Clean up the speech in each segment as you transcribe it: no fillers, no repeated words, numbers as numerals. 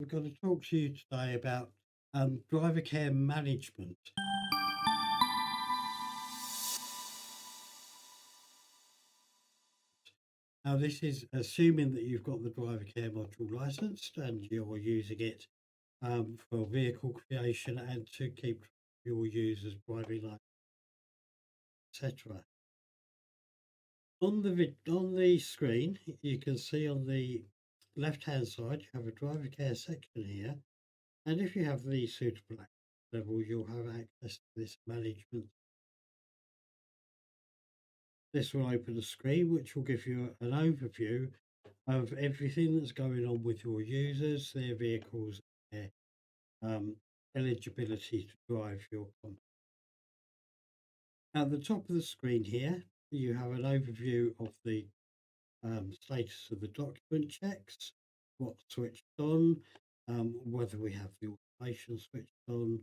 going to talk to you today about driver care management. Now, this is assuming that you've got the driver care module licensed and you're using it for vehicle creation and to keep your users' driving license, etc. On the screen, you can see on the left-hand side, you have a driver care section here, and if you have the suitable level, you'll have access to this management. This will open a screen which will give you an overview of everything that's going on with your users, their vehicles, their um, eligibility to drive your company. At the top of the screen here, you have an overview of the status of the document checks, what's switched on, whether we have the automation switched on,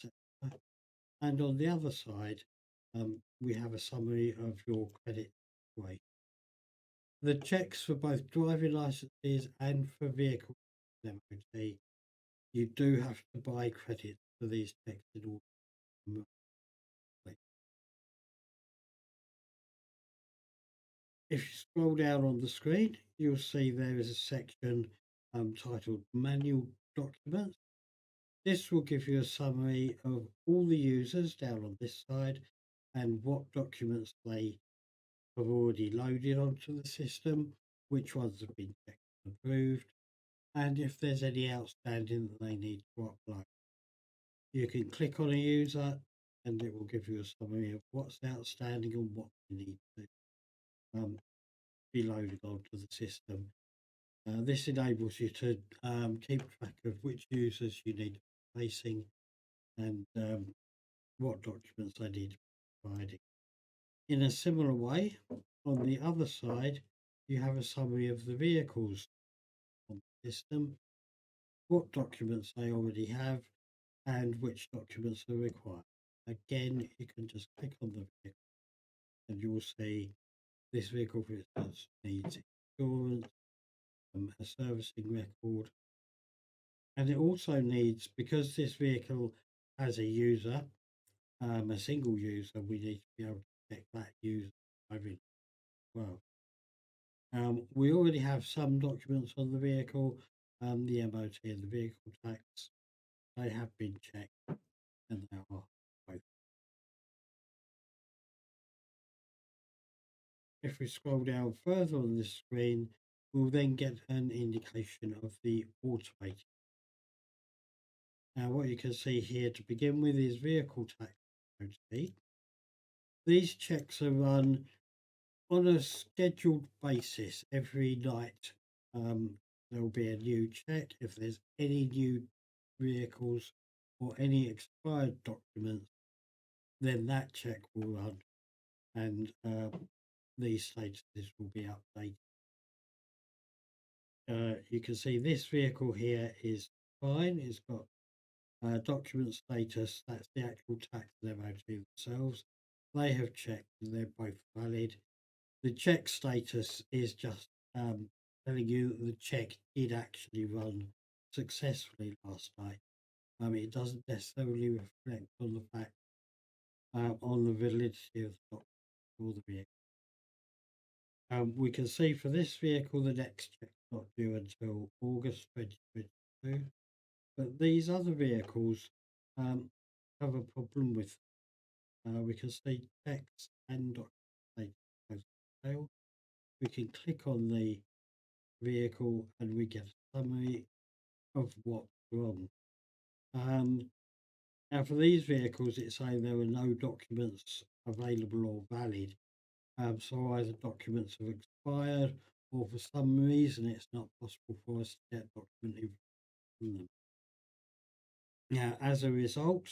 etc. And on the other side, we have a summary of your credit situation. The checks for both driving licenses and for vehicle MOT, you do have to buy credit for these checks in order to complete. If you scroll down on the screen, you'll see there is a section titled Manual Documents. This will give you a summary of all the users down on this side and what documents they have already loaded onto the system, which ones have been checked and approved, and if there's any outstanding that they need to upload. You can click on a user and it will give you a summary of what's outstanding and what you need to be loaded onto the system. This enables you to keep track of which users you need facing and what documents they need providing. In a similar way, on the other side, you have a summary of the vehicles on the system, what documents they already have, and which documents are required. Again, you can just click on the vehicle and you will see this vehicle, for instance, needs insurance, a servicing record, and it also needs, because this vehicle has a user, a single user, we need to be able to check that user driving as well. We already have some documents on the vehicle, the MOT and the vehicle tax. They have been checked and they are both. If we scroll down further on this screen, we'll then get an indication of the automated. Now, what you can see here to begin with is vehicle tax MOT. These checks are run on a scheduled basis every night. There will be a new check. If there's any new vehicles or any expired documents, then that check will run and these statuses will be updated. You can see this vehicle here is fine. It's got document status. That's the actual tax and MOT themselves. They have checked and they're both valid. The check status is just telling you that the check did actually run successfully last night. It doesn't necessarily reflect on the fact on the validity of the document or the vehicle. We can see for this vehicle the next check not due until August 2022, but these other vehicles have a problem with. We can see checks and document status failed. We can click on the vehicle and we get a summary of what's wrong. Now, for these vehicles, it's saying there were no documents available or valid. So either documents have expired or for some reason it's not possible for us to get document from them. Now, as a result,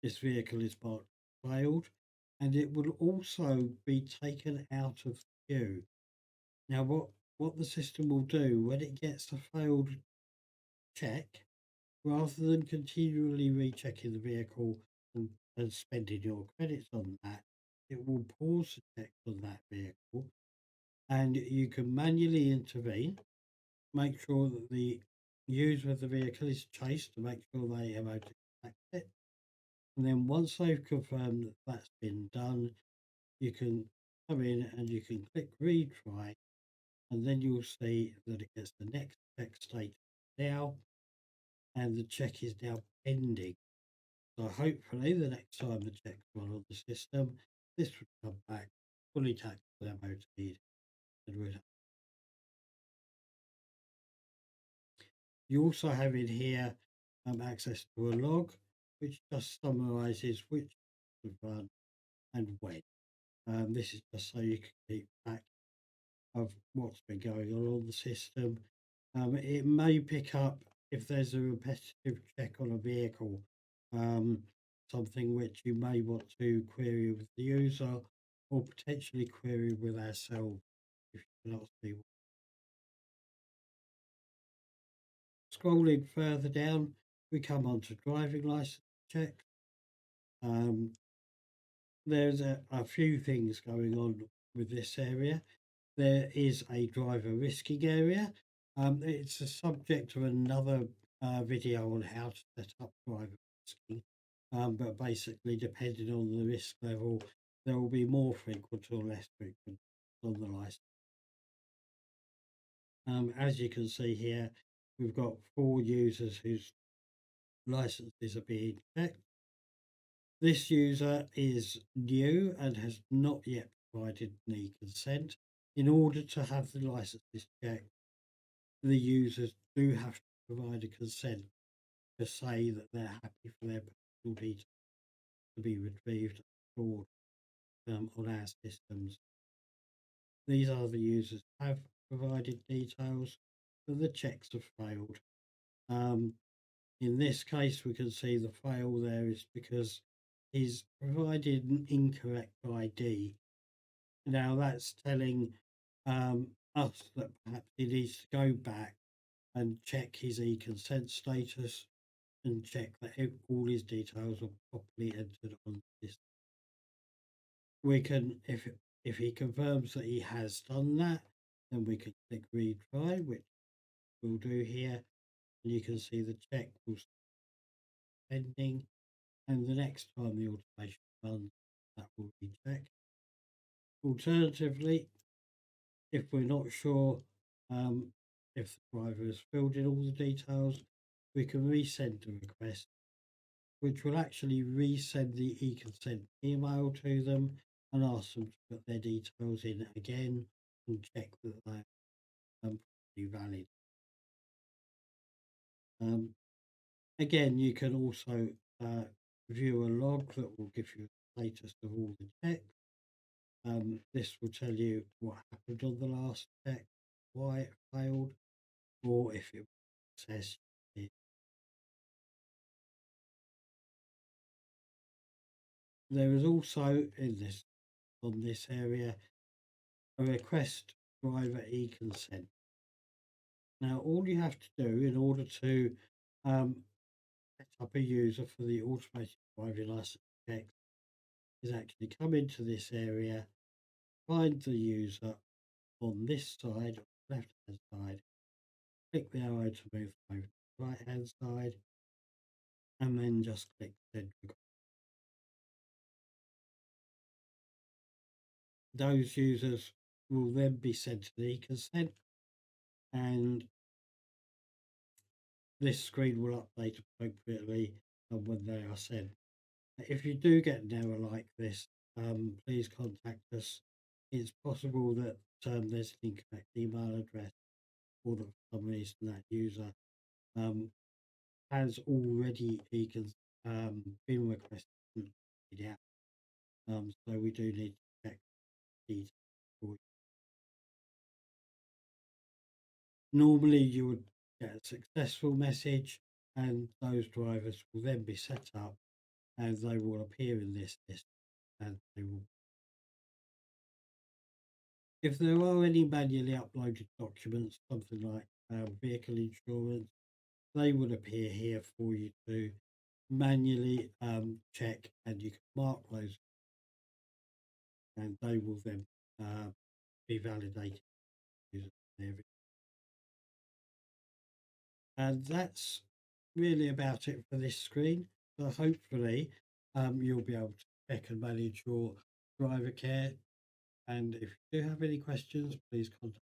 this vehicle is marked failed and it will also be taken out of queue. Now, what the system will do when it gets a failed check, rather than continually rechecking the vehicle and spending your credits on that, it will pause the checks on that vehicle and you can manually intervene make sure that the user of the vehicle is chased to make sure they have MOT it. And then once they've confirmed that that's been done, you can come in and you can click retry, and then you'll see that it gets the next check status now, and the check is now pending. So hopefully the next time the check's run on the system, this would come back fully taxed and MOT'd. You also have in here access to a log, which just summarises which was run and when. This is just so you can keep track of what's been going on the system. It may pick up if there's a repetitive check on a vehicle, um, something which you may want to query with the user or potentially query with ourselves if you cannot see. Scrolling further down, we come on to driving license check. Um, there's a few things going on with this area. There is a driver risking area. It's a subject of another video on how to set up driver risking. But basically, depending on the risk level, there will be more frequent or less frequent on the license. As you can see here, we've got 4 users whose licenses are being checked. This user is new and has not yet provided any consent. In order to have the licenses checked, the users do have to provide a consent to say that they're happy for their personal details to be retrieved and stored on our systems. These other users have provided details, but the checks have failed. Um, in this case, we can see the fail there is because he's provided an incorrect ID. Now that's telling us that perhaps he needs to go back and check his e-consent status and check that all his details are properly entered on this. We can, if he confirms that he has done that, then we can click retry, which we'll do here, and you can see the check will start pending, and the next time the automation runs, that will be checked. Alternatively, if we're not sure if the driver has filled in all the details, we can resend the request, which will actually resend the e-consent email to them and ask them to put their details in again and check that they're properly valid. Um, Again, you can also view a log that will give you the status of all the checks. This will tell you what happened on the last check, why it failed, or if it says it. There is also on this area a request driver e-consent. Now, all you have to do in order to set up a user for the automated driving license checks is actually come into this area, find the user on this side, left hand side, click the arrow to move over to the right hand side, and then just click send request. Those users will then be sent to the consent, and this screen will update appropriately when they are sent. If you do get an error like this, please contact us. It's possible that there's an incorrect email address, or that for some reason that user um, has already been requested and opted out. So we do need to check these for you. Normally, you would get a successful message, and those drivers will then be set up, and they will appear in this list, and they will. If there are any manually uploaded documents, something like vehicle insurance, they will appear here for you to manually check, and you can mark those, and they will then be validated. And that's really about it for this screen. So hopefully, you'll be able to check and manage your driver care. And if you do have any questions, please contact